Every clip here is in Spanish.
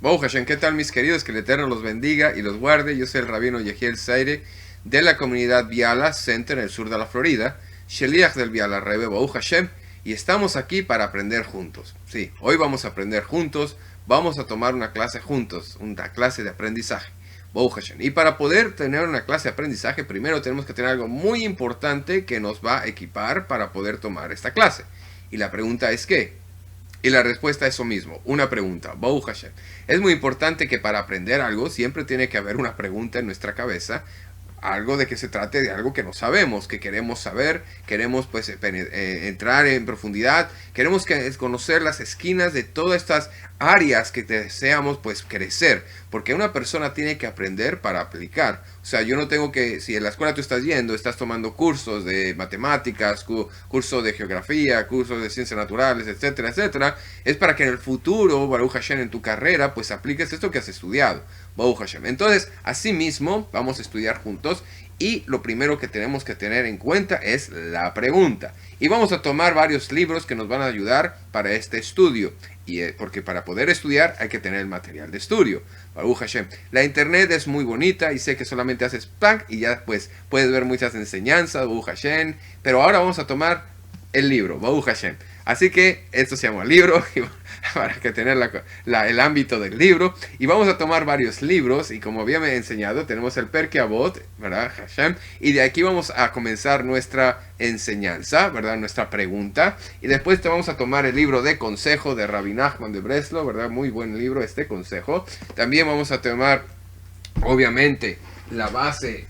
Baruch Hashem, ¿qué tal mis queridos? Que el Eterno los bendiga y los guarde. Yo soy el rabino Yehiel Zaire de la comunidad Biala Center en el sur de la Florida, Sheliach del Biala Rebbe, Baruch Hashem, y estamos aquí para aprender juntos. Sí, hoy vamos a aprender juntos, vamos a tomar una clase juntos, una clase de aprendizaje. Baruch Hashem. Y para poder tener una clase de aprendizaje, primero tenemos que tener algo muy importante que nos va a equipar para poder tomar esta clase. Y la pregunta es ¿qué? Y la respuesta es eso mismo, una pregunta. Baruch Hashem. Es muy importante que para aprender algo siempre tiene que haber una pregunta en nuestra cabeza, algo de que se trate de algo que no sabemos, que queremos saber, queremos pues entrar en profundidad, queremos conocer las esquinas de todas estas áreas que deseamos pues crecer, porque una persona tiene que aprender para aplicar. O sea, yo no tengo que, si en la escuela tú estás yendo, estás tomando cursos de matemáticas, cursos de geografía, cursos de ciencias naturales, etcétera, etcétera, es para que en el futuro, Baruch Hashem, en tu carrera, pues apliques esto que has estudiado. Baruch Hashem. Entonces, así mismo, vamos a estudiar juntos y lo primero que tenemos que tener en cuenta es la pregunta. Y vamos a tomar varios libros que nos van a ayudar para este estudio. Porque para poder estudiar hay que tener el material de estudio. Baruch Hashem. La internet es muy bonita y sé que solamente haces ¡plac! Y ya pues puedes ver muchas enseñanzas, Baruch Hashem. Pero ahora vamos a tomar el libro, Baruch Hashem. Así que esto se llama libro, para que tener el ámbito del libro. Y vamos a tomar varios libros, y como había enseñado, tenemos el Perkei Avot, ¿verdad? Hashem. Y de aquí vamos a comenzar nuestra enseñanza, ¿verdad? Nuestra pregunta. Y después te vamos a tomar el libro de consejo de Rabbi Nachman de Breslau, ¿verdad? Muy buen libro este consejo. También vamos a tomar, obviamente, la base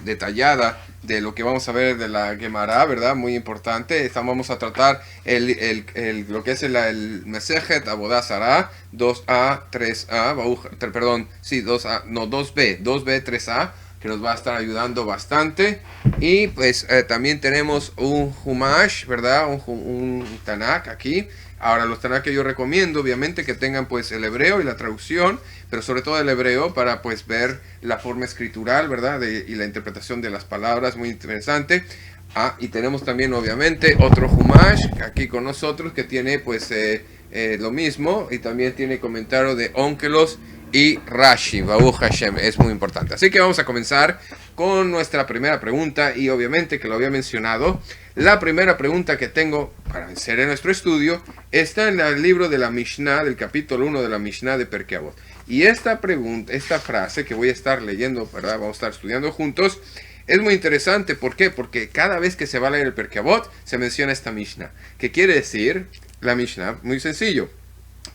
detallada de lo que vamos a ver de la Gemara, ¿verdad? Muy importante. Vamos a tratar lo que es el Mesejet Avodah Zarah 2a, 3a, perdón, sí, 2a, no, 2b, 3a, que nos va a estar ayudando bastante. Y pues también tenemos un Humash, ¿verdad? Un Tanakh aquí. Ahora, los Tanakh que yo recomiendo, obviamente, que tengan pues el hebreo y la traducción, pero sobre todo el hebreo para pues ver la forma escritural, ¿verdad? Y la interpretación de las palabras, muy interesante. Y tenemos también, obviamente, otro Humash aquí con nosotros que tiene pues lo mismo, y también tiene comentario de Onkelos y Rashi. Baruch Hashem, es muy importante. Así que vamos a comenzar con nuestra primera pregunta, y obviamente que lo había mencionado, la primera pregunta que tengo para hacer en nuestro estudio está en el libro de la Mishnah, del capítulo 1 de la Mishnah de Perkei Avot. Y esta pregunta, esta frase que voy a estar leyendo, ¿verdad? Vamos a estar estudiando juntos, es muy interesante. ¿Por qué? Porque cada vez que se va a leer el Perkei Avot se menciona esta Mishnah. ¿Qué quiere decir la Mishnah? Muy sencillo.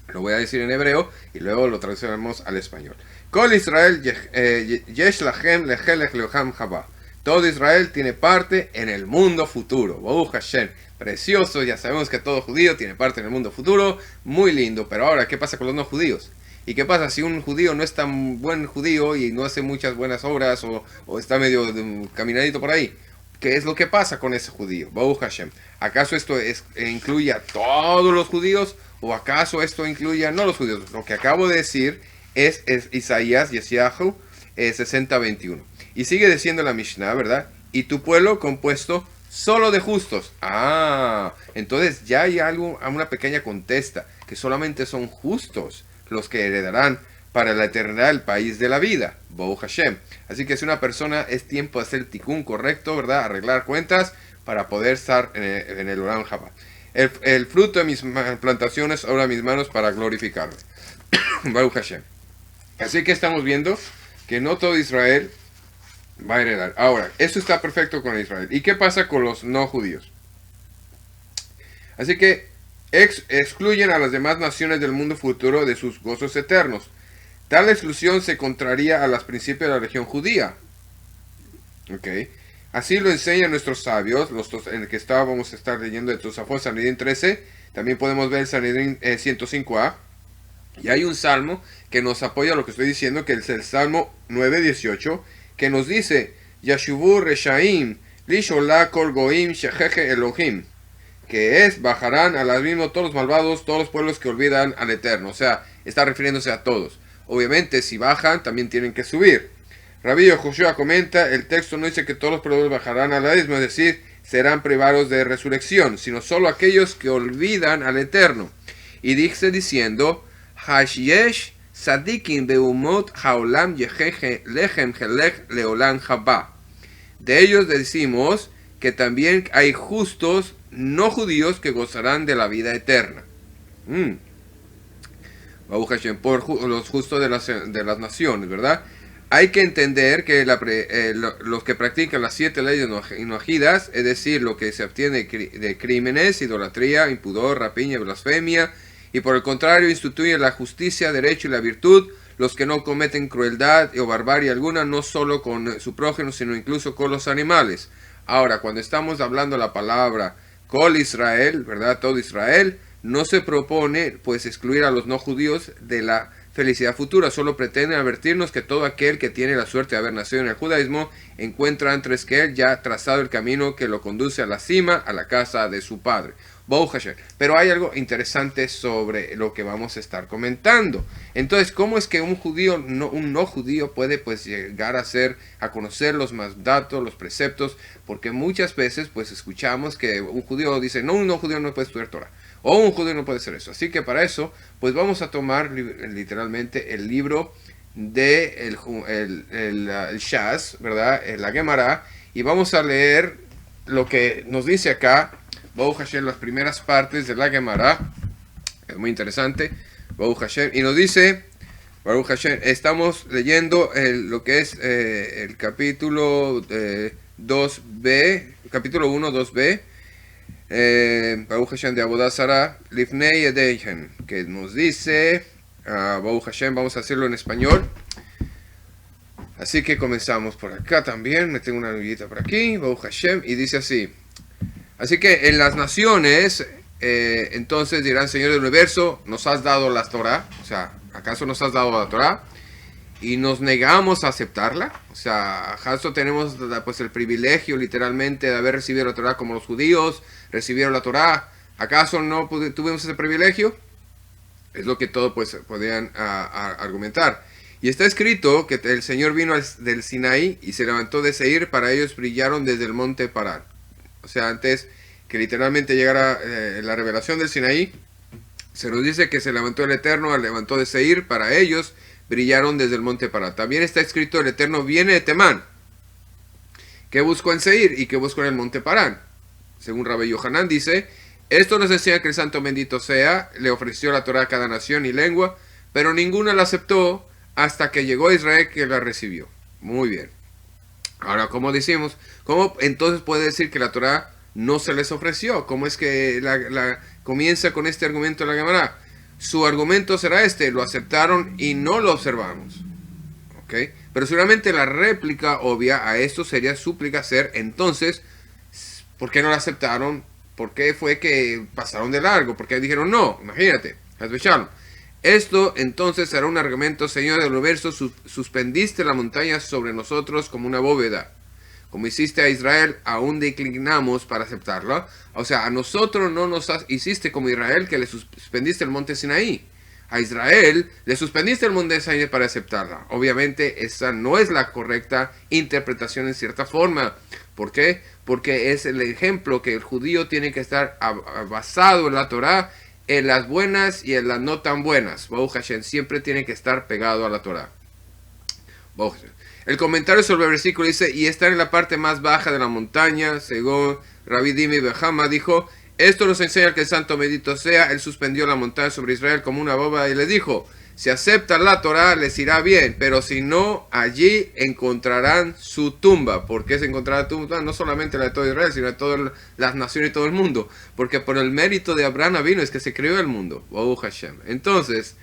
Lo voy a decir en hebreo y luego lo traducimos al español. Kol Israel yesh lachem lechelech leoham haba. Todo Israel tiene parte en el mundo futuro. Baruch Hashem. Precioso, ya sabemos que todo judío tiene parte en el mundo futuro. Muy lindo. Pero ahora, ¿qué pasa con los no judíos? ¿Y qué pasa si un judío no es tan buen judío y no hace muchas buenas obras o está medio caminadito por ahí? ¿Qué es lo que pasa con ese judío? Baruch Hashem. ¿Acaso esto incluye a todos los judíos? ¿O acaso esto incluye a no los judíos? Lo que acabo de decir es Isaías, Yeshayahu 60:21. Y sigue diciendo la Mishnah, ¿verdad? Y tu pueblo compuesto solo de justos. Entonces ya hay una pequeña contesta, que solamente son justos los que heredarán para la eternidad el país de la vida. Baruch Hashem. Así que si una persona, es tiempo de hacer el tikkun correcto, ¿verdad? Arreglar cuentas para poder estar en el Olam Haba. El fruto de mis plantaciones obra mis manos para glorificarme. Baruch Hashem. Así que estamos viendo que no todo Israel va a heredar. Ahora, eso está perfecto con Israel. ¿Y qué pasa con los no judíos? Así que excluyen a las demás naciones del mundo futuro de sus gozos eternos. Tal exclusión se contraría a los principios de la religión judía. Así lo enseñan nuestros sabios, en el que vamos a estar leyendo de Tosafot, Sanedrín 13. También podemos ver el Sanedrín 105a. Y hay un salmo que nos apoya lo que estoy diciendo, que es el Salmo 9:18, que nos dice: Yashuvu Reshaim, Lisholá Kol Goim Shejeje Elohim, que es: bajarán al abismo todos los malvados, todos los pueblos que olvidan al Eterno. O sea, está refiriéndose a todos. Obviamente, si bajan, también tienen que subir. Rabbi Yehoshua comenta: el texto no dice que todos los pueblos bajarán al abismo, es decir, serán privados de resurrección, sino solo aquellos que olvidan al Eterno. Y dice diciendo: Hasyesh Sadikim Beumot Haolam Yeheje Lechem Helech Leolam Haba. De ellos decimos que también hay justos no judíos que gozarán de la vida eterna. Por los justos de las naciones, ¿verdad? Hay que entender que los que practican las 7 leyes inojidas, es decir, lo que se obtiene de crímenes, idolatría, impudor, rapiña, blasfemia, y por el contrario instituyen la justicia, derecho y la virtud, los que no cometen crueldad o barbarie alguna, no solo con su prójimo, sino incluso con los animales. Ahora, cuando estamos hablando la palabra Kol Israel, ¿verdad? Todo Israel, no se propone pues excluir a los no judíos de la felicidad futura, solo pretende advertirnos que todo aquel que tiene la suerte de haber nacido en el judaísmo encuentra antes que él ya trazado el camino que lo conduce a la cima, a la casa de su padre. Pero hay algo interesante sobre lo que vamos a estar comentando. Entonces, ¿cómo es que un no judío puede pues llegar a conocer los mandatos, los preceptos? Porque muchas veces pues escuchamos que un judío dice, no, un no judío no puede estudiar Torah. O un judío no puede hacer eso. Así que para eso, pues vamos a tomar literalmente el libro de el Shas, ¿verdad? La Gemara, y vamos a leer lo que nos dice acá, Baruch Hashem, las primeras partes de la Gemara. Es muy interesante, Baruch Hashem. Y nos dice, Baruch Hashem, estamos leyendo lo que es el capítulo 2b, capítulo 1, 2b. Baruch Hashem de Avodah Zarah Lifnei Yedeihem, que nos dice Baruch Hashem, vamos a hacerlo en español. Así que comenzamos por acá también. Me tengo una nullita por aquí, Baruch Hashem, y dice así. Así que en las naciones, entonces dirán, Señor del universo, nos has dado la Torah. O sea, ¿acaso nos has dado la Torah? Y nos negamos a aceptarla. O sea, ¿acaso tenemos pues el privilegio literalmente de haber recibido la Torah como los judíos recibieron la Torah? ¿Acaso no tuvimos ese privilegio? Es lo que todos pues podían argumentar. Y está escrito que el Señor vino del Sinaí y se levantó de Seir, para ellos brillaron desde el monte Parán. O sea, antes que literalmente llegara la revelación del Sinaí, se nos dice que se levantó el Eterno, levantó de Seir, para ellos brillaron desde el monte Parán. También está escrito, el Eterno viene de Temán. ¿Qué buscó en Seir y qué buscó en el monte Parán? Según Rabbi Yohanan dice, esto nos enseña que el Santo bendito sea, le ofreció la Torah a cada nación y lengua, pero ninguna la aceptó hasta que llegó a Israel, que la recibió. Muy bien. Ahora, como decimos, ¿cómo entonces puede decir que la Torah no se les ofreció? ¿Cómo es que comienza con este argumento la Gemara? Su argumento será este: lo aceptaron y no lo observamos. ¿Ok? Pero seguramente la réplica obvia a esto sería súplica ser, entonces, ¿por qué no la aceptaron? ¿Por qué fue que pasaron de largo? ¿Por qué dijeron no? Imagínate, esto entonces será un argumento, Señor del universo, suspendiste la montaña sobre nosotros como una bóveda. Como hiciste a Israel, aún declinamos para aceptarlo. O sea, a nosotros no nos hiciste como Israel, que le suspendiste el monte Sinaí. A Israel le suspendiste el monte Sinaí para aceptarla. Obviamente esa no es la correcta interpretación en cierta forma. ¿Por qué? Porque es el ejemplo que el judío tiene que estar basado en la Torah, en las buenas y en las no tan buenas. Baruch Hashem siempre tiene que estar pegado a la Torah. El comentario sobre el versículo dice, y estar en la parte más baja de la montaña, según Rabbi Dimi Behama dijo, esto nos enseña que el Santo bendito sea, él suspendió la montaña sobre Israel como una bóveda y le dijo, si aceptan la Torah les irá bien, pero si no, allí encontrarán su tumba. ¿Por qué se encontrará tumba? No solamente la de todo Israel, sino de todas las naciones y todo el mundo. Porque por el mérito de Abraham vino es que se creó el mundo. Baruch Hashem. Entonces,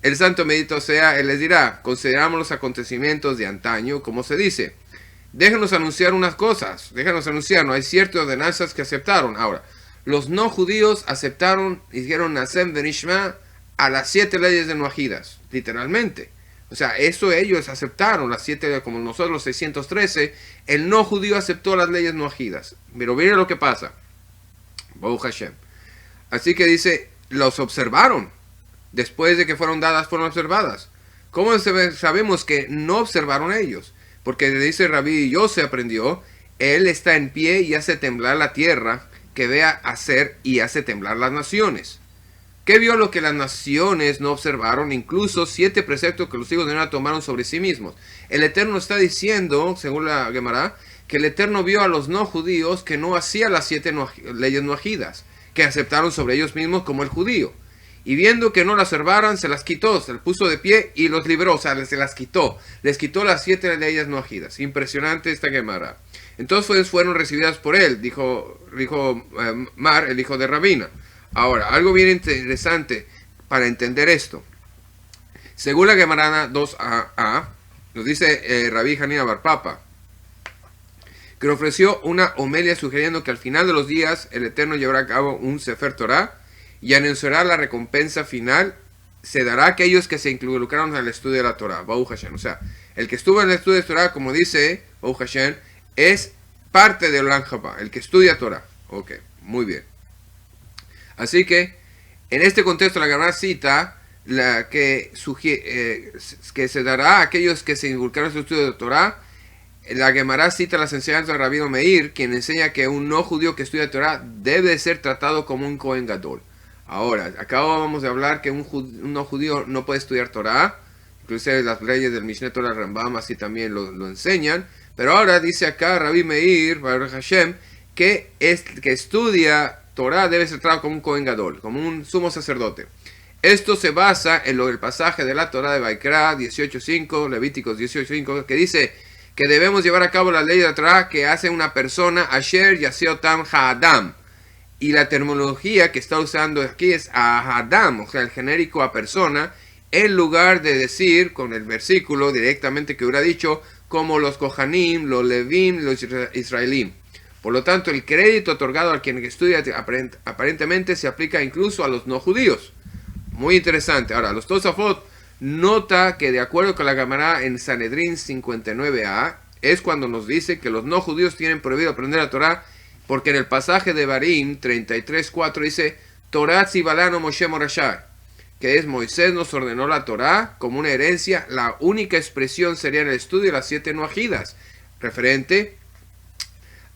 el Santo bendito sea, él les dirá, consideramos los acontecimientos de antaño, como se dice. Déjenos anunciar unas cosas, déjenos anunciar, no hay ciertas ordenanzas que aceptaron. Ahora, los no judíos aceptaron, dijeron, Nasem Benishma, a las 7 leyes de Noajidas, literalmente. O sea, eso ellos aceptaron, las 7, como nosotros los 613, el no judío aceptó las leyes Noajidas. Pero miren lo que pasa. Baruch Hashem. Así que dice, los observaron. Después de que fueron dadas, fueron observadas. ¿Cómo sabemos que no observaron ellos? Porque dice Rabí Yose aprendió, él está en pie y hace temblar la tierra, que vea hacer y hace temblar las naciones. ¿Qué vio lo que las naciones no observaron? Incluso 7 preceptos que los hijos de Noah tomaron sobre sí mismos. El Eterno está diciendo, según la Gemara, que el Eterno vio a los no judíos que no hacían las 7 leyes noajidas, que aceptaron sobre ellos mismos como el judío. Y viendo que no las observaran, se las quitó, se las puso de pie y los libró, o sea, se las quitó. Les quitó las 7 leyes noajidas. Impresionante esta Gemara. Entonces fueron recibidas por él, dijo Mar, el hijo de Rabina. Ahora, algo bien interesante para entender esto. Según la Gemara 2a, nos dice Rabí Hanina Bar Papa, que ofreció una homilia sugiriendo que al final de los días el Eterno llevará a cabo un Sefer Torah y anunciará la recompensa final. Se dará a aquellos que se involucraron en el estudio de la Torah, Baruch Hashem. O sea, el que estuvo en el estudio de Torah, como dice Baruch Hashem, es parte del Olam Haba, el que estudia Torah. Ok, muy bien. Así que, en este contexto, la Gemara cita la que se dará a aquellos que se involucraron en el estudio de Torah. La Gemara cita las enseñanzas del Rabino Meir, quien enseña que un no judío que estudia Torah debe ser tratado como un Kohen Gadol. Ahora, acabamos de hablar que un no judío no puede estudiar Torah. Inclusive las leyes del Mishneh Torah Rambam así también lo enseñan. Pero ahora dice acá Rabí Meir, Baruch Hashem, que estudia Torah debe ser tratado como un Kohen Gadol, como un sumo sacerdote. Esto se basa en el pasaje de la Torah de Vaikra 18.5, Levíticos 18.5, que dice que debemos llevar a cabo la ley de la Torah que hace una persona, Asher Yaseotam Ha'adam. Y la terminología que está usando aquí es Ha'adam, o sea, el genérico a persona, en lugar de decir con el versículo directamente que hubiera dicho como los Kohanim, los Levim, los Israelim. Por lo tanto, el crédito otorgado a quien estudia aparentemente se aplica incluso a los no judíos. Muy interesante. Ahora, los Tosafot nota que de acuerdo con la Gemara en Sanedrín 59a, es cuando nos dice que los no judíos tienen prohibido aprender la Torah, porque en el pasaje de Barim 33.4 dice, Torah Tzibalano Moshe Morashar, que es Moisés nos ordenó la Torah como una herencia. La única expresión sería en el estudio de las 7 noajidas, referente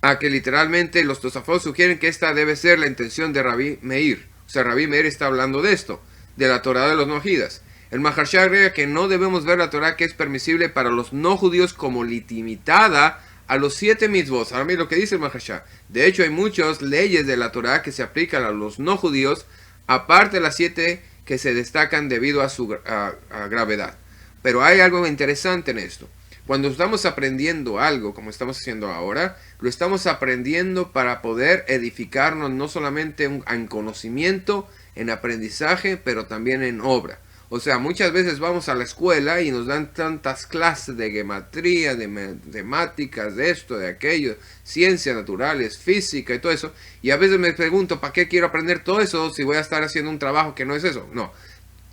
a que literalmente los Tosafot sugieren que esta debe ser la intención de Rabí Meir. O sea, Rabí Meir está hablando de esto, de la Torah de los noajidas. El Maharsha agrega que no debemos ver la Torah que es permisible para los no judíos como limitada a los 7 mitzvot. Ahora mira lo que dice el Maharsha. De hecho, hay muchas leyes de la Torah que se aplican a los no judíos, aparte de las 7 que se destacan debido a su gravedad. Pero hay algo interesante en esto. Cuando estamos aprendiendo algo, como estamos haciendo ahora, lo estamos aprendiendo para poder edificarnos no solamente en conocimiento, en aprendizaje, pero también en obra. O sea, muchas veces vamos a la escuela y nos dan tantas clases de gematría, de matemáticas, de esto, de aquello, ciencias naturales, física y todo eso. Y a veces me pregunto, ¿para qué quiero aprender todo eso si voy a estar haciendo un trabajo que no es eso? No.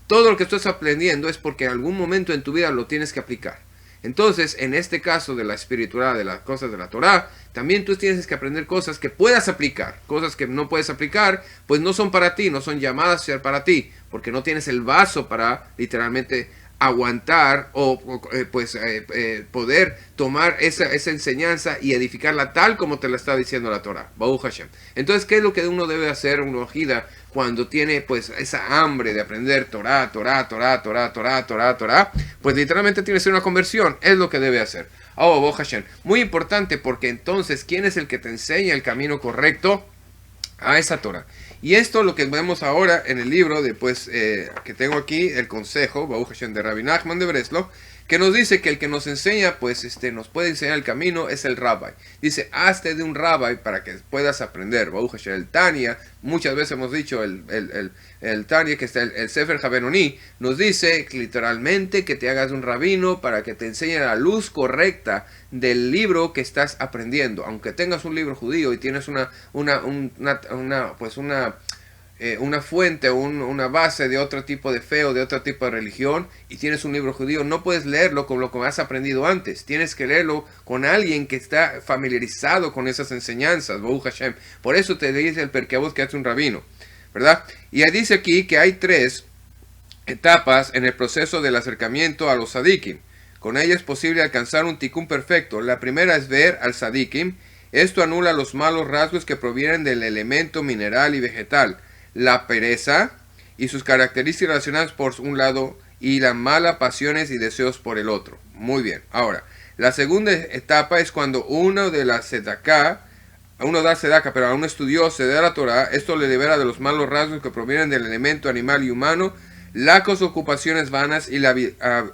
Todo lo que estás aprendiendo es porque en algún momento en tu vida lo tienes que aplicar. Entonces, en este caso de la espiritualidad, de las cosas de la Torah, también tú tienes que aprender cosas que puedas aplicar. Cosas que no puedes aplicar, pues no son para ti, no son llamadas a ser para ti, porque no tienes el vaso para literalmente aguantar o poder tomar esa enseñanza y edificarla tal como te la está diciendo la Torah. Baruch Hashem. Entonces, ¿qué es lo que uno debe hacer, una ojida, cuando tiene pues esa hambre de aprender Torah? Pues literalmente tiene que ser una conversión. Es lo que debe hacer. Oh, Baruch Hashem. Muy importante, porque entonces, ¿quién es el que te enseña el camino correcto a esa Torah? Y esto es lo que vemos ahora en el libro que tengo aquí, el consejo, Baruch Hashem, de Rabbi Nachman de Breslov, que nos dice que el que nos enseña, nos puede enseñar el camino, es el Rabbi. Dice, hazte de un Rabbi para que puedas aprender. Baruch Hashem, el Tania, muchas veces hemos dicho, el Tania, que está el Sefer Habenoni, nos dice literalmente que te hagas un rabino para que te enseñe la luz correcta del libro que estás aprendiendo. Aunque tengas un libro judío y tienes una fuente o una base de otro tipo de fe o de otro tipo de religión y tienes un libro judío, no puedes leerlo con lo que has aprendido antes. Tienes que leerlo con alguien que está familiarizado con esas enseñanzas. Baruch Hashem. Por eso te dice el Perkei Avot que es un rabino, ¿verdad? Y dice aquí que hay 3 etapas en el proceso del acercamiento a los tzadikim. Con ella es posible alcanzar un tikkun perfecto. La primera es ver al tzadikim. Esto anula los malos rasgos que provienen del elemento mineral y vegetal, la pereza y sus características relacionadas por un lado y las malas pasiones y deseos por el otro. Muy bien. Ahora, la segunda etapa es cuando uno da sedaka, pero a un estudioso de la Torah, esto le libera de los malos rasgos que provienen del elemento animal y humano, las ocupaciones vanas y la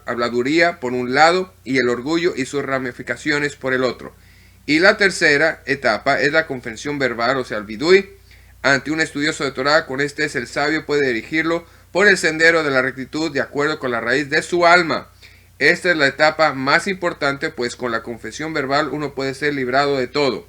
habladuría por un lado y el orgullo y sus ramificaciones por el otro. Y la tercera etapa es la confesión verbal, o sea, el vidui, ante un estudioso de Torah. Con este es el sabio puede dirigirlo por el sendero de la rectitud de acuerdo con la raíz de su alma. Esta es la etapa más importante, pues con la confesión verbal uno puede ser librado de todo.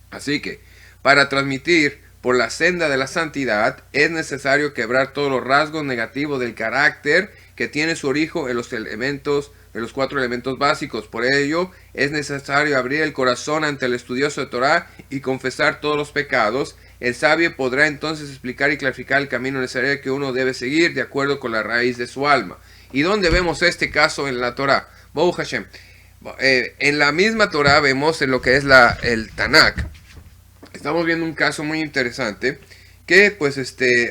Así que, para transmitir por la senda de la santidad, es necesario quebrar todos los rasgos negativos del carácter que tiene su origen en los elementos, de los 4 elementos básicos. Por ello, es necesario abrir el corazón ante el estudioso de Torah y confesar todos los pecados. El sabio podrá entonces explicar y clarificar el camino necesario que uno debe seguir de acuerdo con la raíz de su alma. ¿Y dónde vemos este caso en la Torah? Baruch Hashem. En la misma Torah vemos en lo que es el Tanakh. Estamos viendo un caso muy interesante que pues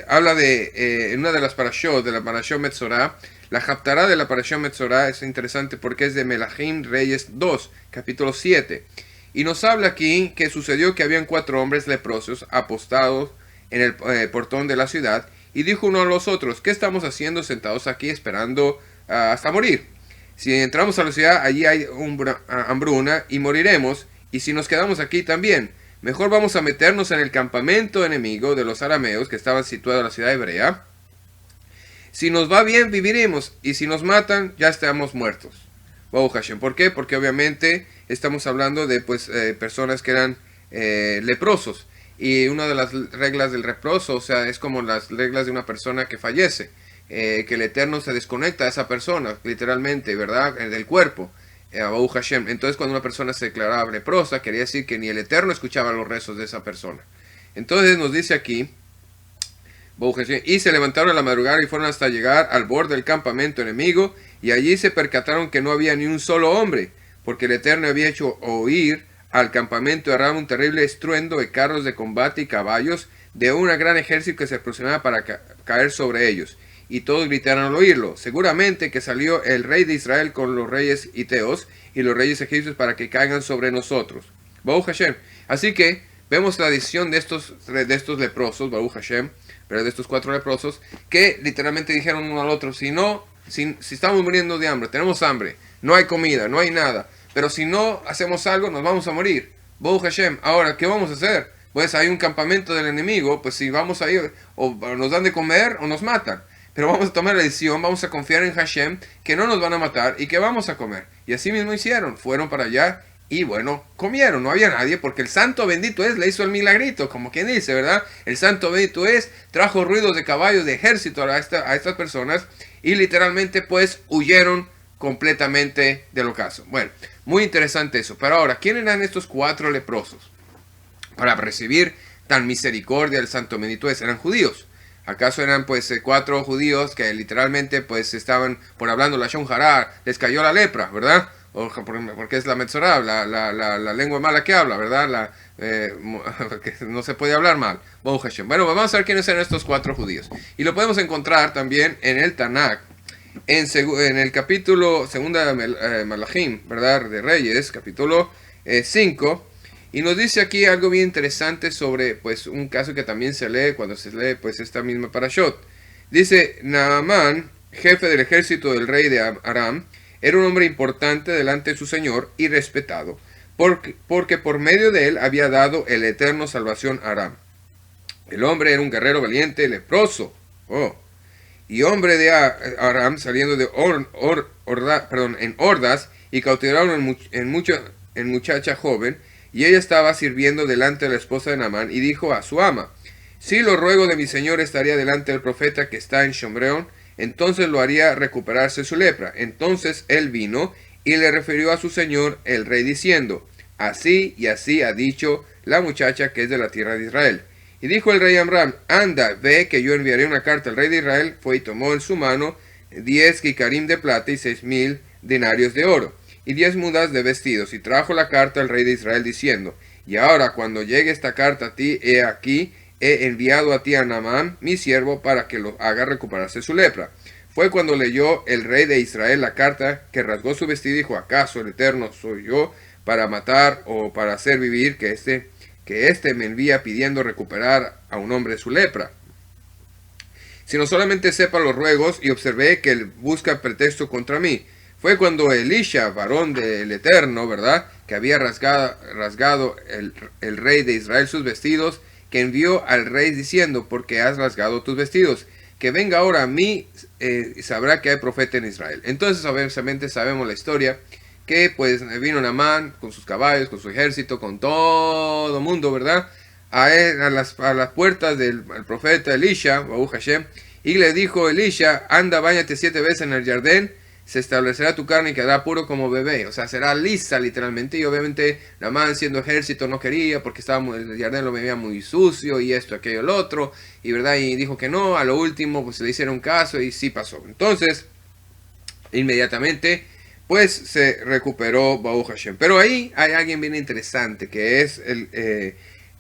habla de en una de las parashot, de la parashot Metzorah. La Haftarah de la parashot Metzorah es interesante porque es de Melahim Reyes 2, capítulo 7. Y nos habla aquí que sucedió que habían 4 hombres leprosos apostados en el portón de la ciudad. Y dijo uno a los otros: ¿qué estamos haciendo sentados aquí esperando hasta morir? Si entramos a la ciudad, allí hay hambruna y moriremos. Y si nos quedamos aquí también, mejor vamos a meternos en el campamento enemigo de los arameos que estaban situados en la ciudad hebrea. Si nos va bien, viviremos, y si nos matan, ya estamos muertos. Baruch Hashem. ¿Por qué? Porque obviamente estamos hablando de personas que eran leprosos. Y una de las reglas del leproso, o sea, es como las reglas de una persona que fallece. Que el Eterno se desconecta de esa persona, literalmente, ¿verdad? Del cuerpo. Baruch Hashem. Entonces, cuando una persona se declaraba leprosa, quería decir que ni el Eterno escuchaba los rezos de esa persona. Entonces nos dice aquí: y se levantaron a la madrugada y fueron hasta llegar al borde del campamento enemigo, y allí se percataron que no había ni un solo hombre, porque el Eterno había hecho oír al campamento de Aram un terrible estruendo de carros de combate y caballos de un gran ejército que se aproximaba para caer sobre ellos. Y todos gritaron al oírlo: seguramente que salió el rey de Israel con los reyes hiteos y los reyes egipcios para que caigan sobre nosotros. Baruch Hashem. Así que vemos la decisión de estos leprosos, Baruch Hashem, pero de estos 4 leprosos, que literalmente dijeron uno al otro: si estamos muriendo de hambre, tenemos hambre, no hay comida, no hay nada, pero si no hacemos algo, nos vamos a morir. Baruch Hashem. Ahora, ¿qué vamos a hacer? Pues hay un campamento del enemigo, pues si vamos a ir, o nos dan de comer o nos matan. Pero vamos a tomar la decisión, vamos a confiar en Hashem, que no nos van a matar y que vamos a comer. Y así mismo hicieron, fueron para allá y bueno, comieron. No había nadie porque el santo bendito le hizo el milagrito, como quien dice, ¿verdad? El santo bendito trajo ruidos de caballos, de ejército a estas personas, y literalmente pues huyeron completamente del ocaso. Bueno, muy interesante eso. Pero ahora, ¿quiénes eran estos 4 leprosos? Para recibir tan misericordia del santo bendito eran judíos. ¿Acaso eran pues 4 judíos que literalmente pues estaban por hablando la Shon Hara, les cayó la lepra, ¿verdad? Porque es la Metzorah, la lengua mala que habla, ¿verdad? Que no se puede hablar mal. Bueno, vamos a ver quiénes eran estos 4 judíos. Y lo podemos encontrar también en el Tanakh, en el capítulo 2 de Melahim, ¿verdad? De Reyes, capítulo 5. Y nos dice aquí algo bien interesante sobre pues un caso que también se lee cuando se lee pues esta misma parashot. Dice: Naamán, jefe del ejército del rey de Aram, era un hombre importante delante de su señor y respetado, porque por medio de él había dado el Eterno salvación a Aram. El hombre era un guerrero valiente, leproso, y hombre de Aram, saliendo de en hordas, y cautivaron en muchacha joven, y ella estaba sirviendo delante de la esposa de Naamán, y dijo a su ama: si lo ruego de mi señor estaría delante del profeta que está en Shomreón, entonces lo haría recuperarse su lepra. Entonces él vino y le refirió a su señor el rey diciendo: así y así ha dicho la muchacha que es de la tierra de Israel. Y dijo el rey Amram: anda, ve que yo enviaré una carta al rey de Israel. Fue y tomó en su mano 10 kikarim de plata y 6,000 denarios de oro, y 10 mudas de vestidos, y trajo la carta al rey de Israel diciendo: y ahora cuando llegue esta carta a ti, he aquí, he enviado a ti a Naamán, mi siervo, para que lo haga recuperarse su lepra. Fue cuando leyó el rey de Israel la carta que rasgó su vestido y dijo, ¿acaso el Eterno soy yo para matar o para hacer vivir que este me envía pidiendo recuperar a un hombre de su lepra? Sino solamente sepa los ruegos y observé que él busca pretexto contra mí. Fue cuando Elisha, varón del Eterno, ¿verdad?, que había rasgado el rey de Israel sus vestidos, que envió al rey diciendo, ¿por qué has rasgado tus vestidos? Que venga ahora a mí y sabrá que hay profeta en Israel. Entonces, obviamente sabemos la historia, que pues vino Naamán con sus caballos, con su ejército, con todo el mundo, ¿verdad?, a las puertas del profeta Elisha, Baruch Hashem, y le dijo Elisha, anda, báñate 7 veces en el Jardín, se establecerá tu carne y quedará puro como bebé, o sea, será lisa literalmente. Y obviamente Naamán, siendo ejército, no quería porque el Jardín lo veía muy sucio y esto, aquello, el otro, y verdad, y dijo que no. A lo último pues le hicieron caso y sí pasó. Entonces inmediatamente pues se recuperó Baruch Hashem. Pero ahí hay alguien bien interesante, que es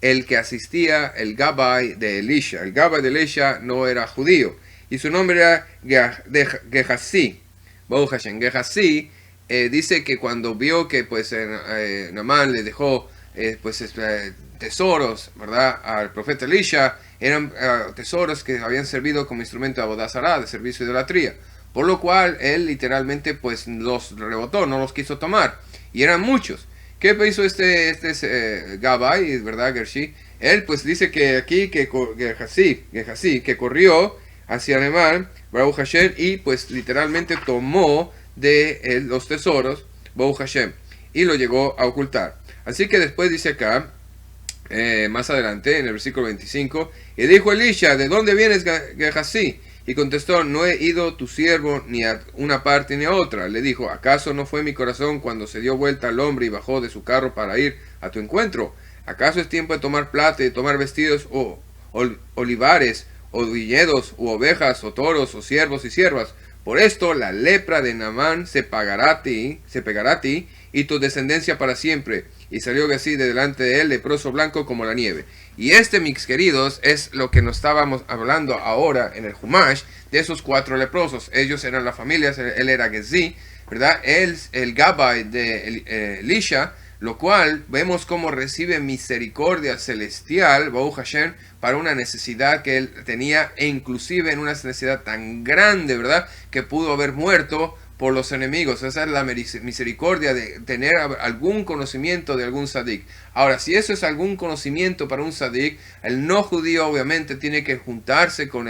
el que asistía, el Gabai de Elisha. El Gabai de Elisha no era judío y su nombre era Gehazi. Baruch Hashem. Gehazi dice que cuando vio que pues Naamán le dejó tesoros, ¿verdad?, al profeta Elisha, eran tesoros que habían servido como instrumento de Avodah Zará, de servicio de idolatría, por lo cual él literalmente pues los rebotó, no los quiso tomar, y eran muchos. ¿Qué hizo este Gabai, verdad, Gershi? Él pues dice que aquí, que Gehazi, que corrió hacia Naamán, Baruch Hashem, y pues literalmente tomó de los tesoros, Baruch Hashem, y lo llegó a ocultar. Así que después dice acá, más adelante, en el versículo 25, y dijo Elisha, ¿de dónde vienes, Gehazi? Y contestó, no he ido tu siervo ni a una parte ni a otra. Le dijo, ¿acaso no fue mi corazón cuando se dio vuelta al hombre y bajó de su carro para ir a tu encuentro? ¿Acaso es tiempo de tomar plata y de tomar vestidos o olivares o viñedos u ovejas o toros o siervos y siervas? Por esto la lepra de Naamán se pegará a ti y tu descendencia para siempre. Y salió así de delante de él, leproso blanco como la nieve. Y mis queridos, es lo que nos estábamos hablando ahora en el Humash, de esos 4 leprosos. Ellos eran las familias, él era Gehazi, ¿verdad? Él, el Gabai de Elisha, lo cual vemos cómo recibe misericordia celestial, Baruch Hashem, para una necesidad que él tenía, e inclusive en una necesidad tan grande, ¿verdad?, que pudo haber muerto por los enemigos. Esa es la misericordia de tener algún conocimiento de algún sadik. Ahora, si eso es algún conocimiento para un sadik, el no judío obviamente tiene que juntarse con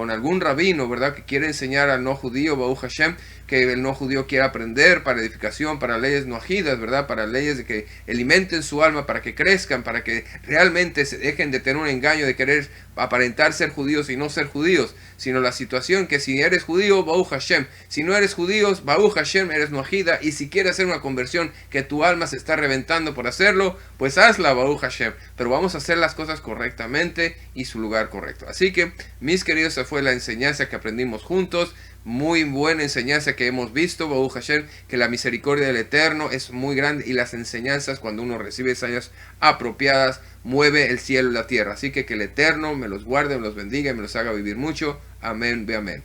algún rabino, ¿verdad?, que quiere enseñar al no judío, Baruch Hashem, que el no judío quiera aprender para edificación, para leyes no ajidas, ¿verdad?, para leyes de que alimenten su alma, para que crezcan, para que realmente se dejen de tener un engaño de querer aparentar ser judíos y no ser judíos, sino la situación que si eres judío, Baruch Hashem, si no eres judío, Baruch Hashem, eres no ajida, y si quieres hacer una conversión que tu alma se está reventando por hacerlo, pues hazla, Baruch Hashem, pero vamos a hacer las cosas correctamente y su lugar correcto. Así que, mis queridos, esa fue la enseñanza que aprendimos juntos. Muy buena enseñanza que hemos visto, Baruch Hashem, que la misericordia del Eterno es muy grande y las enseñanzas, cuando uno recibe enseñanzas apropiadas, mueve el cielo y la tierra. Así que el Eterno me los guarde, me los bendiga y me los haga vivir mucho. Amén, ve amén.